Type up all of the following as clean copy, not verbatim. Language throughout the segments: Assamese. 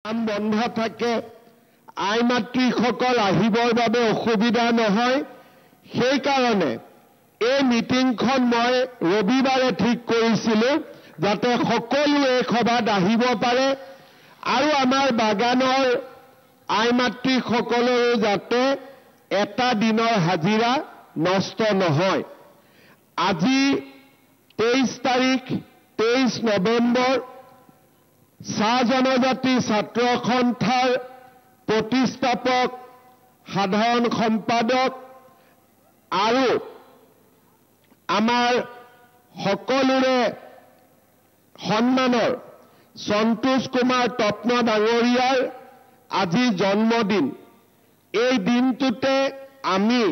কাম বন্ধ থাকে আই মাতৃসকল আহিবৰ বাবে অসুবিধা নহয় সেই কাৰণে এই মিটিংখন মই ৰবিবাৰে ঠিক কৰিছিলোঁ যাতে সকলো এই সভাত আহিব পাৰে আৰু আমাৰ বাগানৰ আই মাতৃসকলৰো যাতে এটা দিনৰ হাজিৰা নষ্ট নহয়। আজি 23 তাৰিখ 23 নৱেম্বৰ চাহ জনজাতি ছাত্ৰ সন্থাৰ প্ৰতিষ্ঠাপক সাধাৰণ সম্পাদক আৰু আমাৰ সকলোৰে সন্মানৰ সন্তোষ কুমাৰ তপ্ন ডাঙৰীয়াৰ আজি জন্মদিন। এই দিনটোতে আমি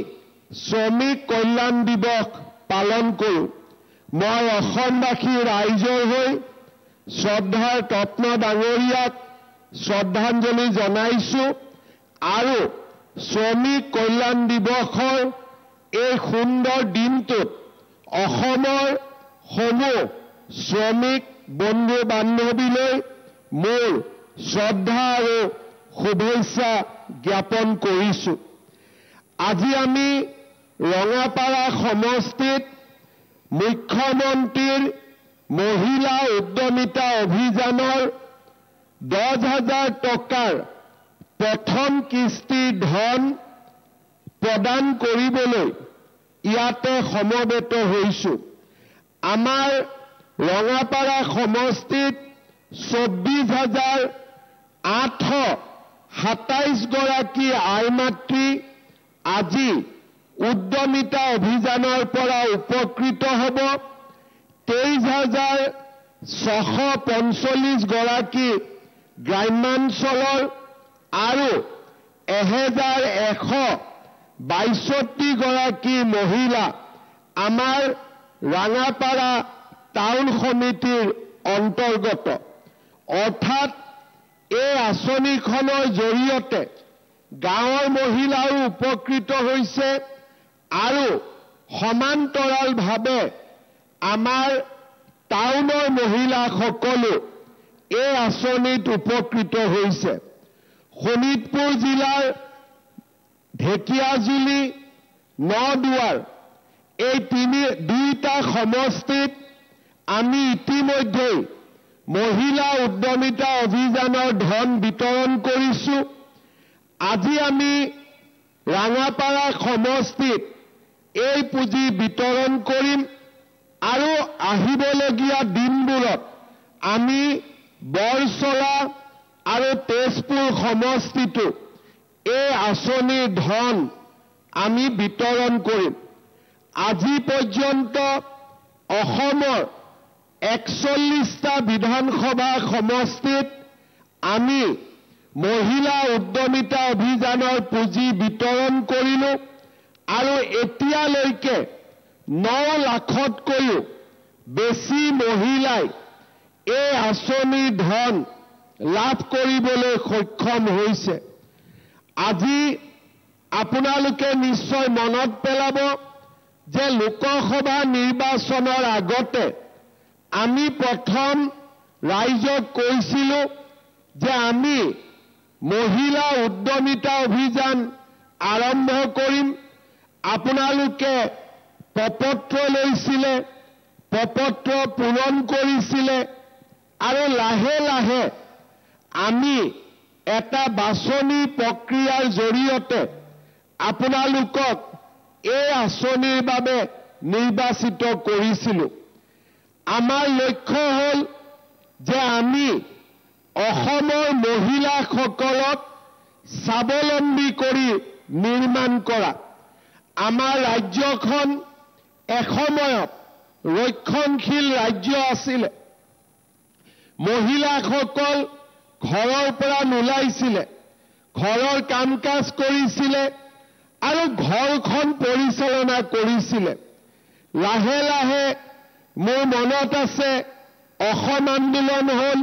শ্ৰমিক কল্যাণ দিৱস পালন কৰোঁ। মই অসমবাসী ৰাইজৰ হৈ শ্ৰদ্ধাৰ তপ্ন ডাঙৰীয়াক শ্ৰদ্ধাঞ্জলি জনাইছোঁ আৰু শ্ৰমিক কল্যাণ দিৱসৰ এই সুন্দৰ দিনটোত অসমৰ সমূহ শ্ৰমিক বন্ধু বান্ধৱীলৈ মোৰ শ্ৰদ্ধা আৰু শুভেচ্ছা জ্ঞাপন কৰিছোঁ। আজি আমি ৰঙাপাৰা সমষ্টিত মুখ্যমন্ত্ৰীৰ মহিলা উদ্যমিতা অভিযানৰ 10,000 টকাৰ প্ৰথম কিস্তিৰ ধন প্ৰদান কৰিবলৈ ইয়াতে সমবেত হৈছোঁ। আমাৰ ৰঙাপাৰা সমষ্টিত 24,827 গৰাকী আই মাতৃ আজি উদ্যমিতা অভিযানৰ পৰা উপকৃত হ'ব। 23,645 গৰাকী গ্ৰাম্যাঞ্চলৰ আৰু 1,162 গৰাকী মহিলা আমাৰ ৰাঙাপাৰা টাউন সমিতিৰ অন্তৰ্গত। অৰ্থাৎ এই আঁচনিখনৰ জৰিয়তে গাঁৱৰ মহিলাও উপকৃত হৈছে আৰু সমান্তৰালভাৱে আমাৰ টাউনৰ মহিলাসকলো এই আঁচনিত উপকৃত হৈছে। শোণিতপুৰ জিলাৰ ঢেকিয়াজুলি নদুৱাৰ এই দুইটা সমষ্টিত আমি ইতিমধ্যেই মহিলা উদ্যমিতা অভিযানৰ ধন বিতৰণ কৰিছোঁ। আজি আমি ৰাঙাপাৰা সমষ্টিত এই পুঁজি বিতৰণ কৰিম আৰু আহিবলগীয়া দিনবোৰত আমি বৰচলা আৰু তেজপুৰ সমষ্টিতো এই আঁচনিৰ ধন আমি বিতৰণ কৰিম। আজি পৰ্যন্ত অসমৰ 41টা বিধানসভা সমষ্টিত আমি মহিলা উদ্যমিতা অভিযানৰ পুঁজি বিতৰণ কৰিলোঁ আৰু এতিয়ালৈকে 9 লাখতকৈও বেছি মহিলাই এই আঁচনিৰ ধন লাভ কৰিবলৈ সক্ষম হৈছে। আজি আপোনালোকে নিশ্চয় মনত পেলাব যে লোকসভা নিৰ্বাচনৰ আগতে আমি প্ৰথম ৰাইজক কৈছিলোঁ যে আমি মহিলা উদ্যমিতা অভিযান আৰম্ভ কৰিম। আপোনালোকে প্ৰপত্ৰ লৈছিলে, প্ৰপত্ৰ পূৰণ কৰিছিলে আৰু লাহে লাহে আমি এটা বাছনি প্ৰক্ৰিয়াৰ জৰিয়তে আপোনালোকক এই আঁচনিৰ বাবে নিৰ্বাচিত কৰিছিলোঁ। আমাৰ লক্ষ্য হ'ল যে আমি অসমৰ মহিলাসকলক স্বাৱলম্বী কৰি নিৰ্মাণ কৰা। আমাৰ ৰাজ্যখন এসময়ত ৰক্ষণশীল ৰাজ্য আছিলে। মহিলাসকল ঘৰৰ পৰা নোলাইছিলে, ঘৰৰ কাম কাজ কৰিছিলে আৰু ঘৰখন পৰিচালনা কৰিছিলে। লাহে লাহে মোৰ মনত আছে অসম আন্দোলন হ'ল,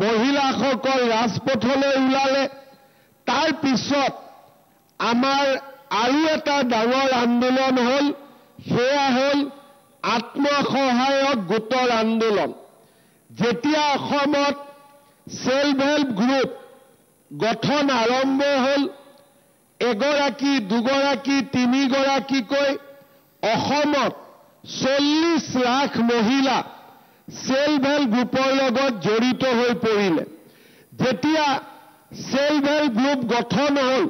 মহিলাসকল ৰাজপথলৈ ওলালে। তাৰ পিছত আমাৰ আৰু এটা ডাঙৰ আন্দোলন হ'ল, সেয়া হ'ল আত্মসহায়ক গোটৰ আন্দোলন। যেতিয়া অসমত সেল্ফ হেল্প গ্ৰুপ গঠন আৰম্ভ হ'ল। এগৰাকী, দুগৰাকী, তিনিগৰাকীকৈ অসমত 40 লাখ মহিলা সেলফ হেল্প গ্ৰুপৰ লগত জড়িত হৈ পৰিলে। যেতিয়া সেলফ হেল্প গ্ৰুপ গঠন হ'ল,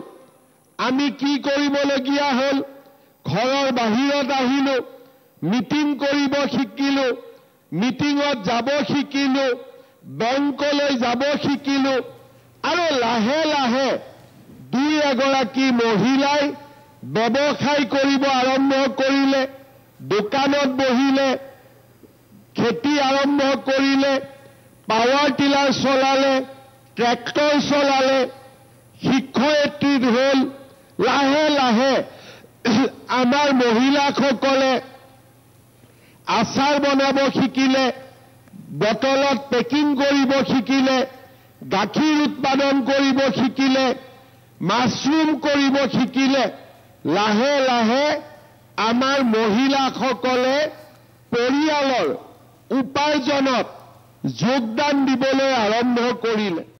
আমি কি কৰিবলগীয়া হ'ল? ঘৰৰ বাহিৰত আহিলো, মিটিং কৰিব শিকিলো, মিটিঙত যাব শিকিলো, বেংকলৈ যাব শিকিলো, আৰু লাহে লাহে দুই এগৰাকী মহিলাই ব্যৱসায় কৰিব আৰম্ভ কৰিলে, দোকানত বহিলে, খেতি আৰম্ভ কৰিলে, পাৱাৰ টিলাৰ চলালে, ট্ৰেক্টৰ চলালে, শিক্ষয়িত্ৰী হ'ল। লাহে লাহে আমাৰ মহিলাসকলে আচাৰ বনাব শিকিলে, বটলত পেকিং কৰিব শিকিলে, গাখীৰ উৎপাদন কৰিব শিকিলে, মাছৰুম কৰিব শিকিলে। লাহে লাহে আমাৰ মহিলাসকলে পৰিয়ালৰ উপাৰ্জনত যোগদান দিবলৈ আৰম্ভ কৰিলে।